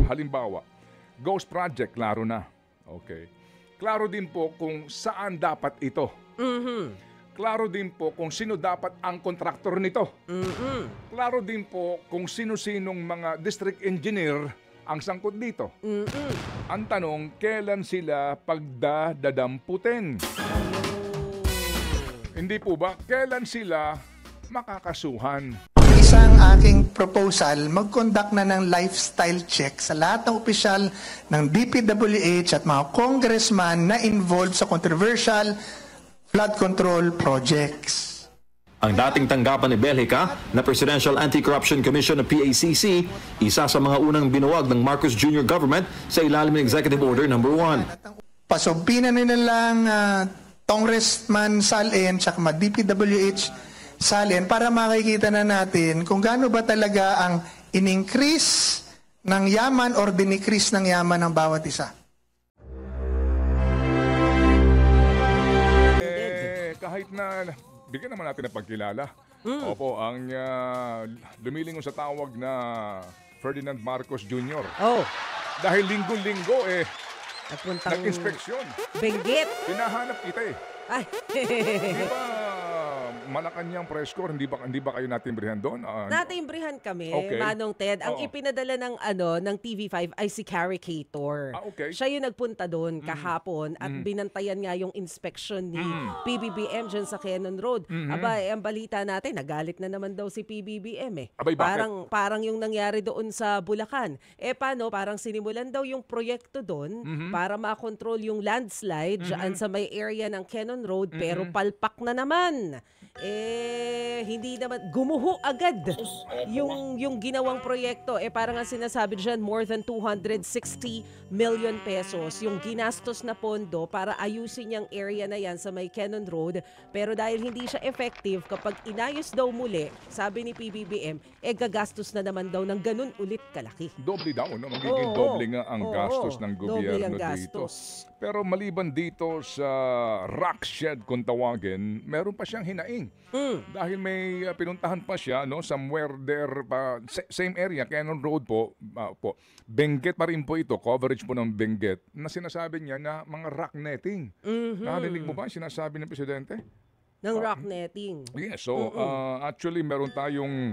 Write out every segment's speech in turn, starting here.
halimbawa, Ghost Project, klaro na. Okay. Klaro din po kung saan dapat ito. Klaro din po kung sino dapat ang kontraktor nito. Klaro din po kung sino-sinong mga district engineer ang sangkot dito. Ang tanong, kailan sila pagdadamputin? Hindi po ba? Kailan sila makakasuhan? Isang aking proposal, mag-conduct na ng lifestyle check sa lahat ng opisyal ng DPWH at mga congressman na involved sa controversial flood control projects. Ang dating tanggapan ni Belhica na Presidential Anti-Corruption Commission o PACC, isa sa mga unang binuwag ng Marcos Jr. government sa ilalim ng Executive Order No. 1. Pasumpinan nila lang Congressman Salen at DPWH Salen para makikita na natin kung gaano ba talaga ang in-increase ng yaman or dinikrease ng yaman ng bawat isa. Kahit na bigyan naman natin ng pagkilala. Opo, ang lumilingon sa tawag na Ferdinand Marcos Jr. Dahil linggo-linggo nag-inspeksyon. Benguet. Hinahanap kita Ay. Di ba Malacanang press corps, hindi ba kayo natimbrihan doon? Natimbrihan kami, okay. Manong Ted. Ang ipinadala ng TV5 ay si Caricator. Okay. Siya yung nagpunta doon kahapon at binantayan nga yung inspection ni PBBM dyan sa Cannon Road. Aba, ang balita natin, nagalit na naman daw si PBBM Abay, bakit? Parang yung nangyari doon sa Bulacan. Paano? Parang sinimulan daw yung proyekto doon para makontrol yung landslide dyan sa may area ng Cannon Road, pero palpak na naman. Hindi naman gumuho agad yung ginawang proyekto. Parang ang sinasabi diyan, more than 260 million pesos yung ginastos na pondo para ayusin yung area na yan sa may Cannon Road. Pero dahil hindi siya effective, kapag inayos daw muli, sabi ni PBBM, gagastos na naman daw ng ganun ulit kalaki. Doble daw, no? Magiging doble nga ang gastos ng gobyerno dito. Pero maliban dito sa rock shed kung tawagin, meron pa siyang hinaing. Dahil may pinuntahan pa siya, no, somewhere there, same area, Cannon Road po. Benguet pa rin po ito, coverage po ng Benguet, na sinasabi niya na mga rock netting. Narinig mo ba sinasabi ng Presidente? Ng rock netting. Yes, so actually meron tayong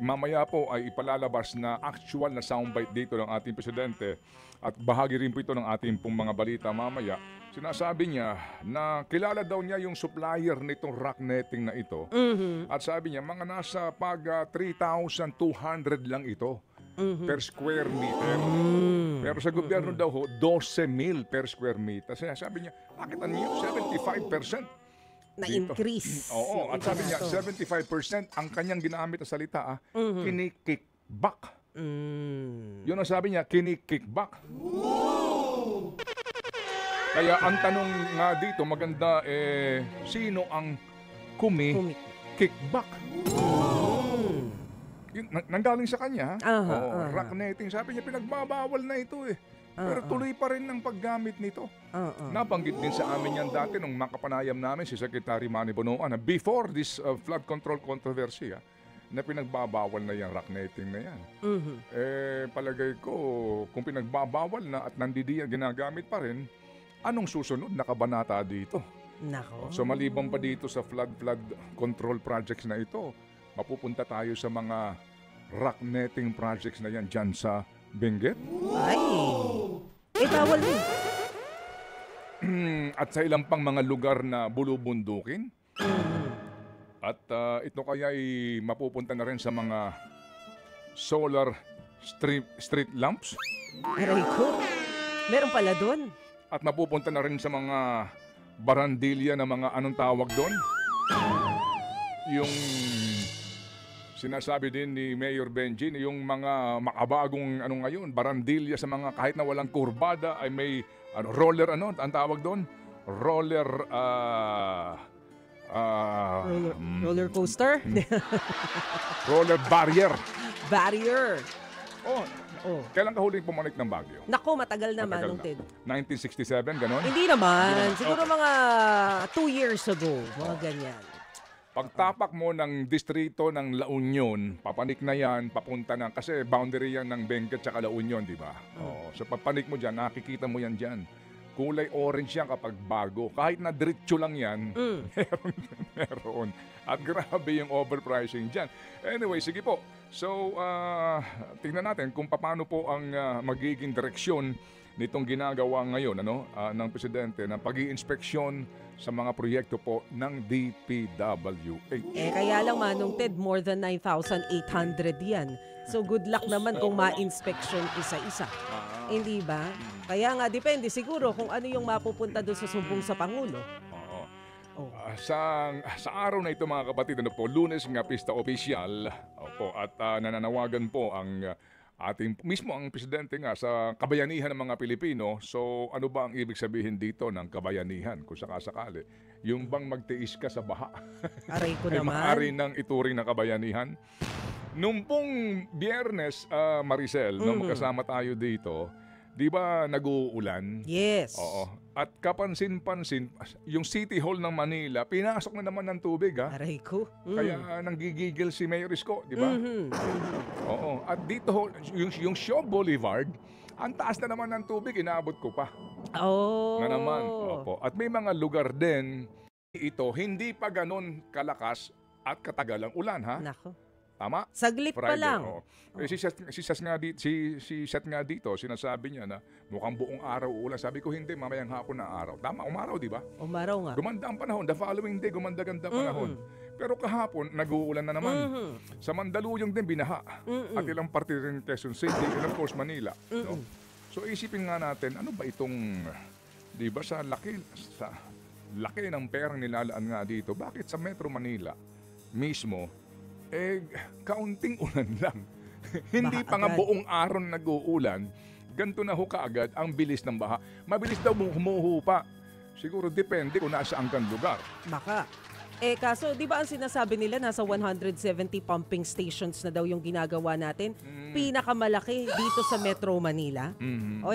mamaya po ay ipalalabas na actual na soundbite dito ng ating Presidente at bahagi rin po ito ng ating pong mga balita mamaya. Sinasabi niya na kilala daw niya yung supplier nitong rock netting na ito. At sabi niya, mga nasa 3,200 lang ito per square meter. Pero sa gobyerno daw ho, 12,000 per square meter. Sabi niya, bakit ano yun? 75%. Na-increase. Oo, at sabi niya, 75% ang kanyang ginamit na salita, kinikickback. Yun ang sabi niya, kinikickback. Kaya ang tanong nga dito, maganda, sino ang kickback? Nanggaling sa kanya, rock netting. Sabi niya, pinagbabawal na ito Pero tuloy pa rin ang paggamit nito. Nabanggit din sa amin yan dati nung makapanayam namin si Secretary Manny Bonoan na before this flood control controversy na pinagbabawal na yung rock netting na yan. Palagay ko, kung pinagbabawal na at nandidiyan ginagamit pa rin, anong susunod na kabanata dito? Nako. So maliban pa dito sa flood control projects na ito, mapupunta tayo sa mga rock netting projects na yan dyan sa Benguet. Ay! Bawal din. At sa ilang pang mga lugar na bulubundukin. At ito kaya ay mapupunta na rin sa mga solar street lamps. Aray ko. Meron pala doon. At mapupunta na rin sa mga barandilya na mga anong tawag doon? Yung sinasabi din ni Mayor Benji, yung mga makabagong ngayon, barandilya sa mga kahit na walang kurbada ay may roller ang tawag doon? Roller roller coaster? Roller barrier. Barrier. Kailan ka huling pumanik ng Baguio? Naku, matagal naman nung Ted. 1967, ganon? Hindi naman. Siguro mga 2 years ago. Mga ganyan. Pagtapak mo ng distrito ng La Union, papanik na yan, papunta na, kasi boundary yan ng Benguet tsaka La Union, di ba? So papanik mo dyan, nakikita mo yan dyan. Kulay orange yan kapag bago. Kahit na diretso lang yan, meron. At grabe yung overpricing dyan. Anyway, sige po. So, tingnan natin kung paano po ang magiging direksyon nitong ginagawa ngayon ng Presidente ng pag-iinspeksyon sa mga proyekto po ng DPWH. Kaya lang Manong Ted, more than 9,800 yan. So good luck naman kung ma-inspection isa-isa. Hindi ba? Kaya nga, depende siguro kung ano yung mapupunta doon sa sumbong sa Pangulo. Sa araw na ito mga kapatid, Lunes nga pista opisyal, at nananawagan po ang ating mismo ang presidente nga sa kabayanihan ng mga Pilipino. So ano ba ang ibig sabihin dito ng kabayanihan kung sakasakali? Yung bang magtiis ka sa baha? Aray ko ay naman. maaari ng ituring na kabayanihan? Nung pong Biyernes, Maricel, nung magkasama tayo dito, di ba nag-uulan? Yes. Oo. At kapansin-pansin, yung City Hall ng Manila, pinasok na naman ng tubig, ha? Aray ko. Kaya nanggigigil si Mayor Isko, di ba? Oo. At dito, yung Shaw Boulevard, ang taas na naman ng tubig, inaabot ko pa. Na naman. Opo. At may mga lugar din, ito, hindi pa ganon kalakas at katagal ang ulan, ha? Nako. Tama? Saglit pa Friday, lang. oo. Si Seth nga dito, sinasabi niya na mukhang buong araw uulan. Sabi ko, hindi, mamayang hapon na araw. Tama, umaraw, di ba? Umaraw nga. Gumanda ang panahon. The following day, gumanda-ganda panahon. Pero kahapon, nag-uulan na naman. Sa Mandaluyong din, binaha. At ilang parte rin Quezon City, and of course, Manila. No? So, isipin nga natin, ano ba itong, di ba, sa laki ng perang nilalaan nga dito, bakit sa Metro Manila mismo, kaunting ulan lang. Hindi pa nga buong araw nag-uulan, ganito na ho kaagad ang bilis ng baha. Mabilis daw humuhupa. Siguro depende kung nasaan kang lugar. Baka. Kaso, di ba ang sinasabi nila, nasa 170 pumping stations na daw yung ginagawa natin? Pinakamalaki dito sa Metro Manila.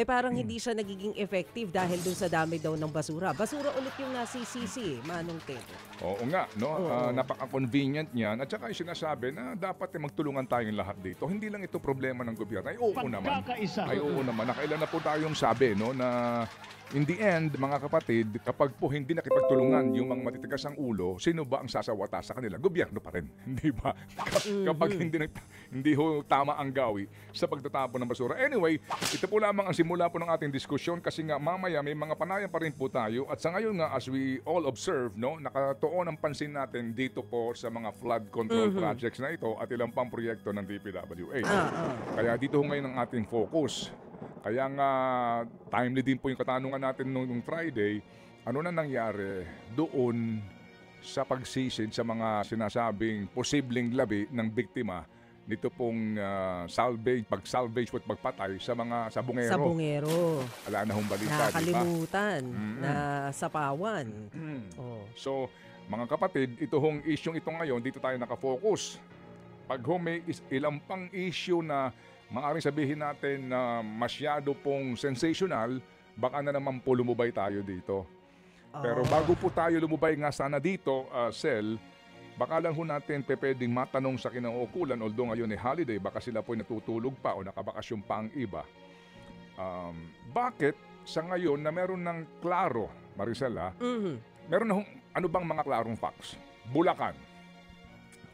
Parang hindi siya nagiging effective dahil dun sa dami daw ng basura. Basura ulit yung nasisisi, Manong Ted. Oo nga, no? Napaka-convenient niyan. At saka yung sinasabi na dapat magtulungan tayong lahat dito. Hindi lang ito problema ng gobyerno. Ay, oo naman. Ay, oo naman. Nakailan na po tayong sabi, no, na in the end, mga kapatid, kapag po hindi nakipagtulungan yung mga matitigas ang ulo, sino ba ang sasawata sa kanila? Gobyerno pa rin, hindi ba? Kapag hindi ho tama ang gawi sa pagtatapon ng basura. Anyway, ito po lamang ang simula po ng ating diskusyon kasi nga mamaya may mga panayan pa rin po tayo at sa ngayon nga as we all observe, no, nakatuon ang pansin natin dito po sa mga flood control projects na ito at ilang pang proyekto ng DPWH. Kaya dito ho ngayon ang ating focus. Kaya nga, timely din po yung katanungan natin nung Friday, ano na nangyari doon sa pagsisid sa mga sinasabing posibleng labi ng biktima nito pong pag-salvage at pagpatay sa mga sabungero. Sabungero. Wala na hong balita, nakakalimutan na sapawan. So, mga kapatid, ito hong issue ito ngayon, dito tayo nakafocus. Pag may ilang pang issue na maaaring sabihin natin na masyado pong sensational, baka na naman po lumubay tayo dito. Pero bago po tayo lumubay nga sana dito, Sel, baka lang ho natin pwedeng matanong sa kinauukulan, although ngayon holiday, baka sila po natutulog pa o nakabakasyon pa ang iba. Bakit sa ngayon na meron ng klaro, Maricel, meron na ano bang mga klarong facts? Bulacan,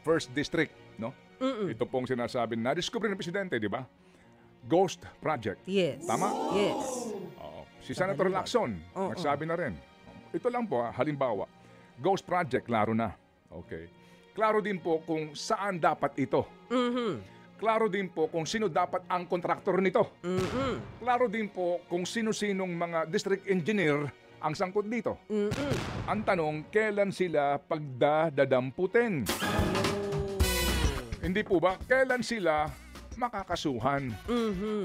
First District, no? Ito pong sinasabi na discover ng presidente, di ba? Ghost Project. Yes. Tama? Yes. Si Senator Lacson, nagsabi na rin. Ito lang po, halimbawa, Ghost Project, klaro na. Okay. Klaro din po kung saan dapat ito. Klaro din po kung sino dapat ang kontraktor nito. Klaro din po kung sino-sinong mga district engineer ang sangkot dito. Ang tanong, kailan sila pagdadamputin? Hindi po ba? Kailan sila makakasuhan?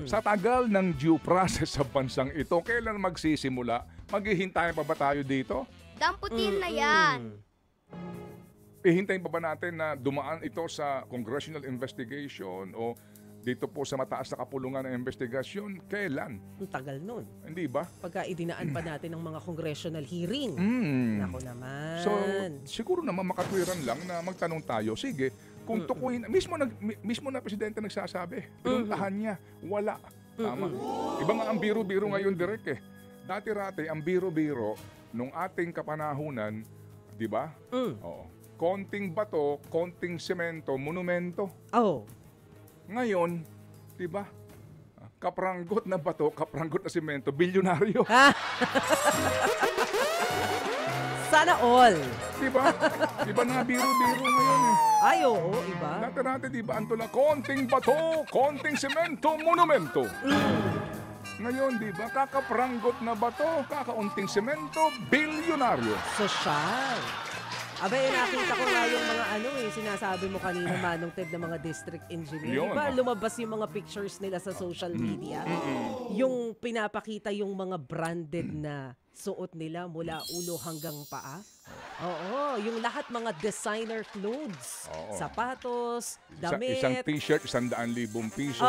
Sa tagal ng due process sa bansang ito, kailan magsisimula? Maghihintay pa ba tayo dito? Damputin na yan. Ihintayin pa ba natin na dumaan ito sa congressional investigation o dito po sa mataas na kapulungan ng investigasyon, kailan? Ang tagal nun. Hindi ba? Pagka idinaan pa natin ng mga congressional hearing. Nako naman. So, siguro naman makatwiran lang na magtanong tayo, sige, kung tukuyin, mismo na presidente nagsasabi, pinuntahan niya, wala. Tama. Iba nga ang biro-biro ngayon, Direk eh. Dati-rati, ang biro-biro, nung ating kapanahunan, di ba? Oo. Konting bato, konting semento, monumento. Oh. Ngayon, di ba? Kapranggot na bato, kapranggot na semento, bilyonaryo. Sana all. Di ba? Iba na biro-biro ngayon eh. Ay, oo, iba. Dati-rati, di ba? Antula, konting bato, konting semento, monumento. Ngayon, di ba? Kakapranggot na bato, kakaunting semento, bilyonaryo. Sosyal. Abay, nakita ko nga yung mga sinasabi mo kanina, Manong Ted, ng mga district engineer. Diba lumabas yung mga pictures nila sa social media? Yung pinapakita yung mga branded na suot nila mula ulo hanggang paa. Oo, yung lahat mga designer clothes. Sapatos, damit. Isang t-shirt, 100,000 piso.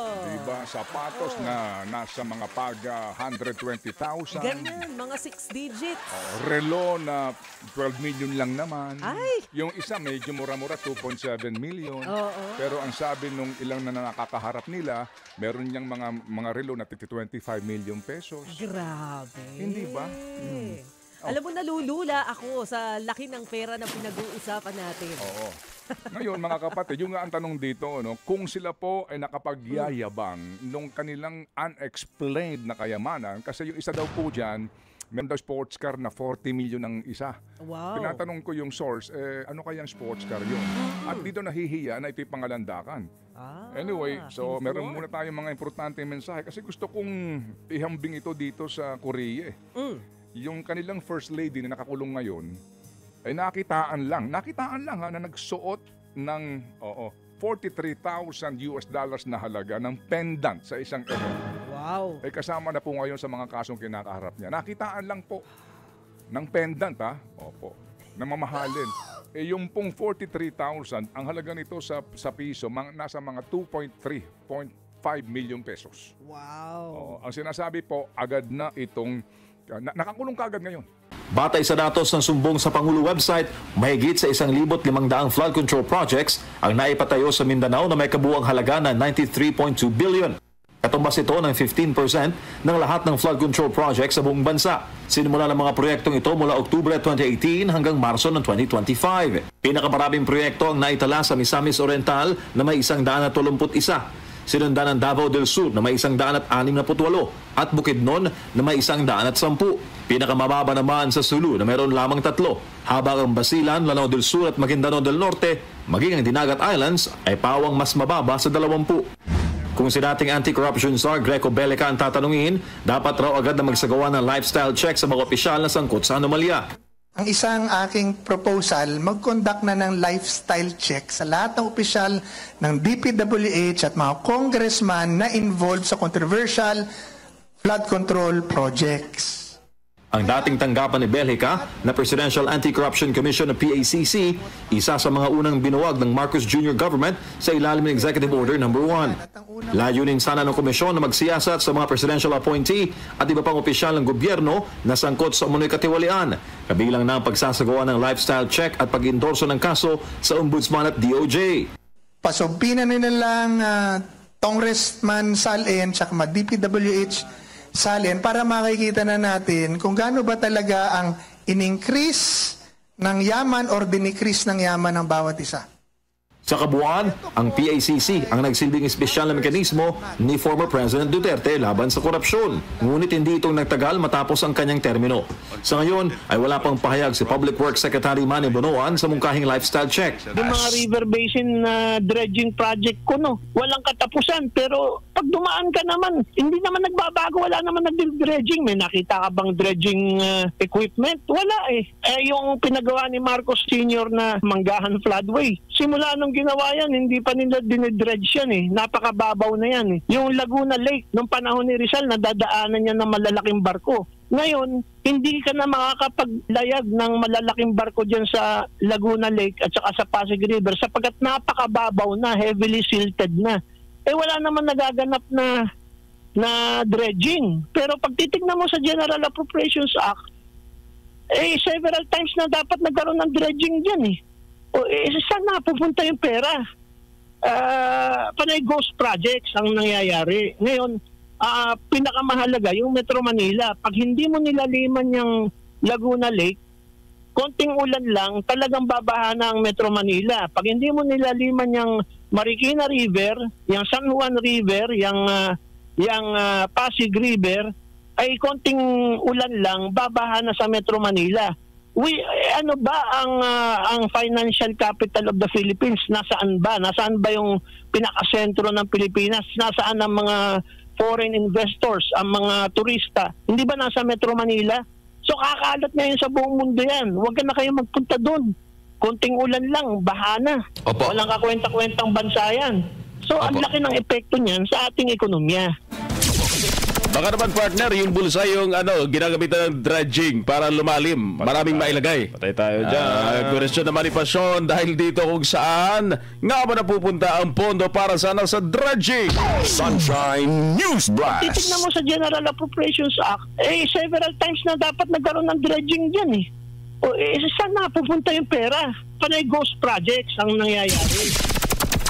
Diba? Sapatos na nasa mga paga 120,000. Ganyan, mga 6 digits. Relo na 12 million lang naman. Ay! Yung isa medyo mura-mura, 2.7 million. Pero ang sabi nung ilang na nakakaharap nila, meron niyang mga relo na 25 million pesos. Grabe. Hindi ba? Alam mo, nalulula ako sa laki ng pera na pinag-uusapan natin. Oo. Ngayon, mga kapatid, yung nga ang tanong dito, kung sila po ay nakapagyayabang nung kanilang unexplained na kayamanan, kasi yung isa daw po dyan, meron daw sports car na 40 million ang isa. Wow. Tinatanong ko yung source, ano kayang sports car yun? At dito nahihiya na ito'y pangalandakan. Anyway, so meron muna tayong mga importante mensahe kasi gusto kong ihambing ito dito sa Korea. Yung kanilang first lady na nakakulong ngayon, ay nakitaan lang na nagsuot ng $43,000 na halaga ng pendant sa isang event. Wow. Ay kasama na po ngayon sa mga kasong kinakaharap niya. Nakitaan lang po ng pendant Opo. Na mamahalin. Yung pong 43,000, ang halaga nito sa piso, nasa mga 2.5 million pesos. Wow. Ang sinasabi po, agad na itong nakakulong kaagad ngayon. Batay sa datos ng sumbong sa Pangulo website, mahigit sa 1,500 flood control projects ang naipatayo sa Mindanao na may kabuuang halaga na 93.2 billion. Katumbas ito ng 15% ng lahat ng flood control projects sa buong bansa. Sinimula ng mga proyektong ito mula Oktubre 2018 hanggang Marso ng 2025. Pinakamaraming proyekto ang naitala sa Misamis Oriental na may 131. Sinundan ng Davao del Sur na may 168 at Bukidnon na may 110. Pinakamababa naman sa Sulu na mayroon lamang 3, habang ang Basilan, Lanao del Sur at Maguindanao del Norte, maging ang Dinagat Islands ay pawang mas mababa sa 20. Kung si dating anti-corruption czar Greco Belica ang tatanungin, dapat raw agad na magsagawa ng lifestyle check sa mga opisyal na sangkot sa anomalya. Ang isang aking proposal, mag-conduct na ng lifestyle check sa lahat ng opisyal ng DPWH at mga congressman na involved sa controversial flood control projects. Ang dating tanggapan ni Belica na Presidential Anti-Corruption Commission o PACC, isa sa mga unang binuwag ng Marcos Jr. government sa ilalim ng Executive Order No. 1. Layunin sana ng komisyon na magsiyasat sa mga presidential appointee at iba pang opisyal ng gobyerno na sangkot sa umunoy katiwalian, kabilang na ang pagsasagawa ng lifestyle check at pag-endorso ng kaso sa Ombudsman at DOJ. Pasumpinan nila lang Congressman Salen at DPWH Salen para makikita na natin kung gaano ba talaga ang in-increase ng yaman or dinikrease ng yaman ng bawat isa. Sa kabuuan, ang PACC ang nagsilbing espesyal na mekanismo ni former President Duterte laban sa korupsyon. Ngunit hindi itong nagtagal matapos ang kanyang termino. Sa ngayon ay wala pang pahayag si Public Works Secretary Manny Bonoan sa mungkahing lifestyle check. Yung mga river basin dredging project ko, walang katapusan. Pero pag dumaan ka naman, hindi naman nagbabago, wala naman nag-dredging. May nakita ka bang dredging equipment? Wala eh. Yung pinagawa ni Marcos Sr. na Manggahan Floodway, simula nung ginawa yan, hindi pa nila dinidredge yan eh. Napakababaw na yan eh. Yung Laguna Lake, nung panahon ni Rizal, nadadaanan niya ng malalaking barko. Ngayon, hindi ka na makakapaglayag ng malalaking barko dyan sa Laguna Lake at saka sa Pasig River sapagkat napakababaw na, heavily silted na. Wala naman nagaganap na dredging. Pero pag titignan mo sa General Appropriations Act, several times na dapat nagkaroon ng dredging dyan eh. Saan napupunta yung pera? Panay ghost projects ang nangyayari. Ngayon, pinakamahalaga yung Metro Manila. Pag hindi mo nilaliman yung Laguna Lake, konting ulan lang, talagang babaha na ang Metro Manila. Pag hindi mo nilaliman yung Marikina River, yung San Juan River, yung Pasig River, ay konting ulan lang, babaha na sa Metro Manila. Ano ba ang financial capital of the Philippines? Nasaan ba? Nasaan ba yung pinakasentro ng Pilipinas? Nasaan ang mga foreign investors, ang mga turista? Hindi ba nasa Metro Manila? So kakalat ngayon sa buong mundo yan. Huwag ka na kayo magpunta doon. Konting ulan lang, baha na. Opo. Walang kakwenta-kwentang bansa yan. So ang laki ng epekto niyan sa ating ekonomiya. Baka naman partner, yung bulsa yung ginagamitan ng dredging para lumalim. Maraming mailagay. Patay tayo dyan. Question naman ni Pasyon dahil dito kung saan nga ba napupunta ang pondo para sana sa dredging. Sunshine News Blast. Titignan mo sa General Appropriations Act, several times na dapat nagkaroon ng dredging dyan eh. Saan napupunta yung pera? Panay ghost projects ang nangyayari.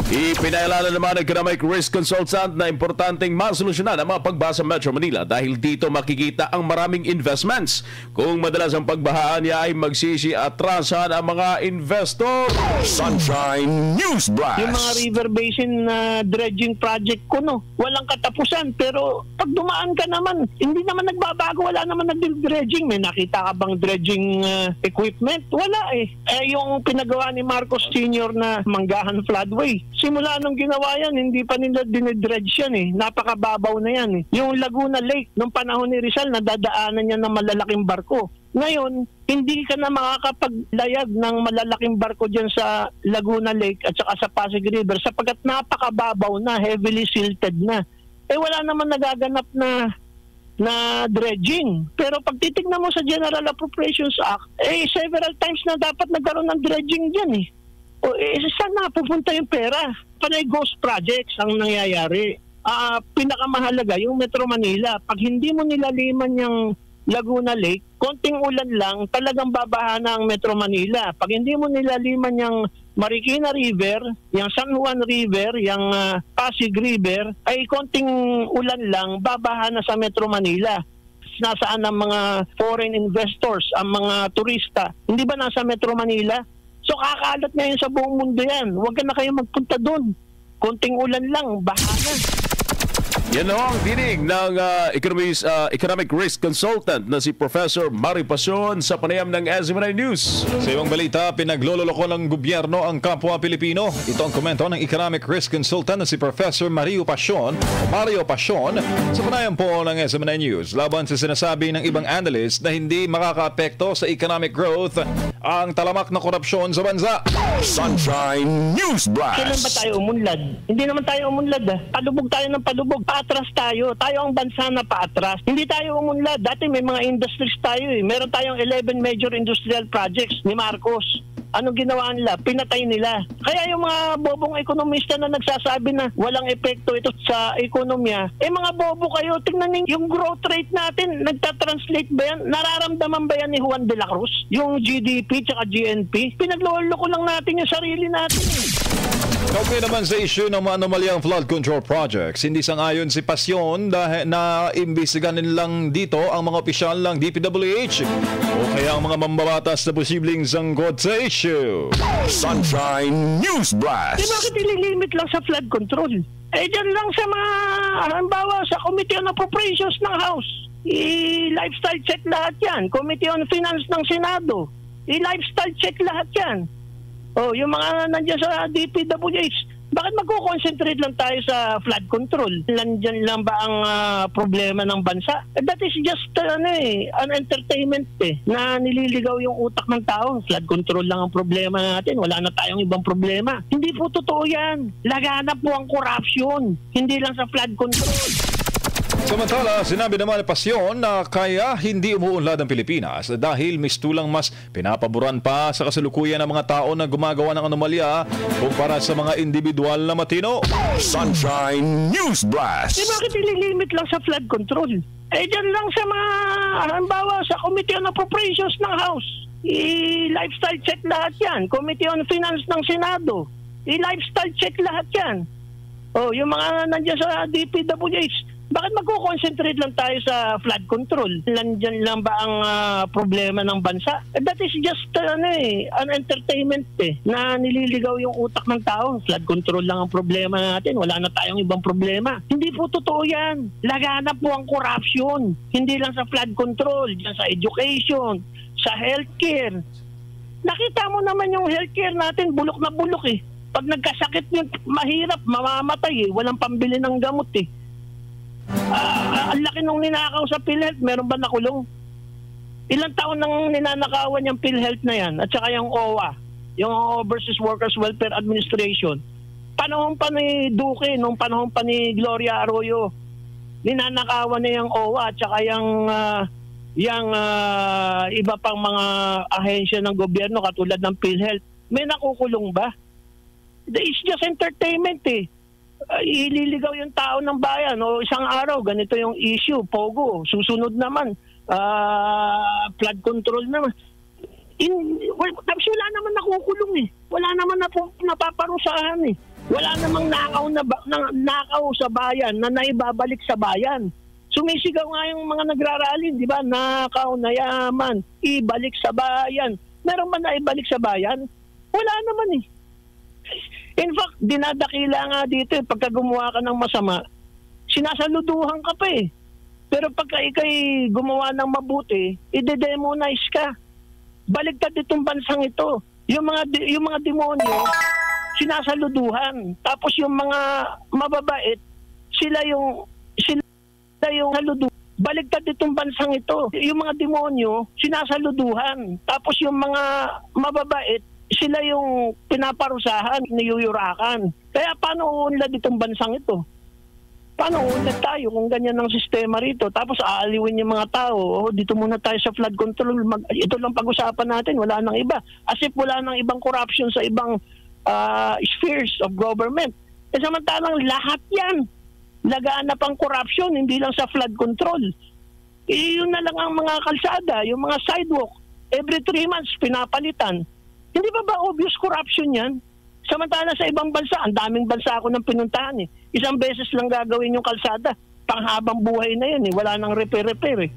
Ipinaalala naman ng Economic Risk Consultant na importanteng masolusyonan ang mga pagbasa sa Metro Manila dahil dito makikita ang maraming investments. Kung madalas ang pagbahaan niya ay magsisi-atrasan ang mga investor. Sunshine News Blast. Yung mga river basin na dredging project ko, walang katapusan. Pero pag dumaan ka naman, hindi naman nagbabago, wala naman nag-dredging. May nakita ka bang dredging equipment? Wala eh. Yung pinagawa ni Marcos Sr. na Manggahan Floodway, simula nung ginawa yan, hindi pa nila dinidredge yan eh. Napakababaw na yan eh. Yung Laguna Lake, nung panahon ni Rizal, nadadaanan niya ng malalaking barko. Ngayon, hindi ka na makakapaglayag ng malalaking barko dyan sa Laguna Lake at saka sa Pasig River sapagkat napakababaw na, heavily silted na. Wala naman nagaganap na dredging. Pero pag titignan mo sa General Appropriations Act, several times na dapat nagkaroon ng dredging dyan eh. Saan napupunta yung pera? Panay ghost projects ang nangyayari. Pinakamahalaga yung Metro Manila. Pag hindi mo nilaliman yung Laguna Lake, konting ulan lang, talagang babaha na ang Metro Manila. Pag hindi mo nilaliman yung Marikina River, yung San Juan River, yung Pasig River, ay konting ulan lang, babaha na sa Metro Manila. Nasaan ang mga foreign investors, ang mga turista? Hindi ba nasa Metro Manila? So kakalat ngayon sa buong mundo yan. Huwag ka na kayo magpunta doon. Konting ulan lang, baha na. Yan ang dinig ng Economic Risk Consultant na si Professor Mari Pasion sa panayam ng SMNI News. Sa ibang balita, pinagloloko ng gobyerno ang kapwa Pilipino. Ito ang komento ng Economic Risk Consultant na si Professor Mario Pasion sa panayam po ng SMNI News laban sa sinasabi ng ibang analyst na hindi makaka-apekto sa economic growth ang talamak na korupsyon sa bansa. Sunshine News Blast. Kailan ba tayo umunlad? Hindi naman tayo umunlad. Palubog tayo ng palubog. Paatras tayo. Tayo ang bansa na paatras. Hindi tayo umunlad. Dati may mga industries tayo eh. Meron tayong 11 major industrial projects ni Marcos. Anong ginawa nila? Pinatay nila. Kaya yung mga bobong ekonomista na nagsasabi na walang epekto ito sa ekonomiya, mga bobo kayo. Tingnan niyo yung growth rate natin. Nagta-translate ba yan? Nararamdaman ba yan ni Juan de la Cruz? Yung GDP tsaka GNP? Pinagloloko lang natin yung sarili natin eh. Kaugnay naman sa issue ng mga anomalyang flood control projects, hindi sang-ayon si Pasyon dahil na imbestigan nilang dito ang mga opisyal ng DPWH o kaya ang mga mambabatas na posibleng sangkot sa issue. Sunshine News Blast. Bakit ililimit lang sa flood control? Dyan lang sa mga, halimbawa sa Committee on Appropriations ng House. I-lifestyle check lahat yan. Committee on Finance ng Senado. I-lifestyle check lahat yan. Yung mga nandiyan sa DPWH, Bakit magko-concentrate lang tayo sa flood control? Nandyan lang ba ang problema ng bansa? That is just an entertainment na nililigaw yung utak ng tao. Flood control lang ang problema natin. Wala na tayong ibang problema. Hindi po totoo yan. Laganap po ang corruption. Hindi lang sa flood control. Samantala, sinabi naman ni Pasyon na kaya hindi umuunlad ang Pilipinas dahil mistulang mas pinapaboran pa sa kasalukuyan ng mga tao na gumagawa ng anomalya kumpara sa mga individual na matino. Sunshine News Blast. Bakit ililimit lang sa flood control? Dyan lang sa mga, halimbawa sa Committee on Appropriations ng House. I-lifestyle check lahat yan. Committee on Finance ng Senado. I-lifestyle check lahat yan. Yung mga nandiyan sa DPWH. Bakit magko-concentrate lang tayo sa flood control? Nandyan lang ba ang problema ng bansa? That is just an entertainment na nililigaw yung utak ng tao. Flood control lang ang problema natin. Wala na tayong ibang problema. Hindi po totoo yan. Laganap po ang corruption. Hindi lang sa flood control. Diyan sa education, sa healthcare. Nakita mo naman yung healthcare natin, bulok na bulok eh. Pag nagkasakit yun, mahirap, mamamatay eh. Walang pambili ng gamot eh. Ang laki nung ninakaw sa PhilHealth, meron ba nakulong? Ilang taon nang ninanakawan yung PhilHealth na yan at saka yung OWA, yung Overseas Workers Welfare Administration. Panahon pa ni Duque, nung panahon pa ni Gloria Arroyo, ninanakawan na yung OWA at saka yung iba pang mga ahensya ng gobyerno katulad ng PhilHealth. May nakukulong ba? It's just entertainment eh. Ililigaw yung tao ng bayan o isang araw, ganito yung issue, Pogo, susunod naman, flood control naman. Tapos wala naman nakukulong eh. Wala naman napaparusahan eh. Wala namang nakaw sa bayan na naibabalik sa bayan. Sumisigaw nga yung mga nagraralin, di ba? Nakaw na yaman, ibalik sa bayan. Meron ba naibalik sa bayan? Wala naman eh. In fact, dinadakila nga dito pagka gumawa ka ng masama, sinasaluduhan ka pa eh. Pero pagka ikay gumawa ng mabuti, ide-demonize ka. Baligtad itong bansang ito. Yung mga demonyo, sinasaluduhan. Tapos yung mga mababait, sila yung saluduhan. Baligtad itong bansang ito. Yung mga demonyo, sinasaluduhan. Tapos yung mga mababait, sila yung pinaparusahan, niyuyurakan. Kaya paano uunlad itong bansang ito? Paano uunlad tayo kung ganyan ang sistema rito? Tapos aaliwin yung mga tao, dito muna tayo sa flood control, ito lang pag-usapan natin, wala nang iba. As if wala nang ibang corruption sa ibang spheres of government. Samantalang lahat yan, laganap ang corruption, hindi lang sa flood control. Yun na lang ang mga kalsada, yung mga sidewalk, every 3 months pinapalitan. Hindi ba obvious corruption yan? Samantala sa ibang bansa, ang daming bansa ako nang pinuntahan eh. Isang beses lang gagawin yung kalsada. Panghabang buhay na yan eh. Wala nang repair eh.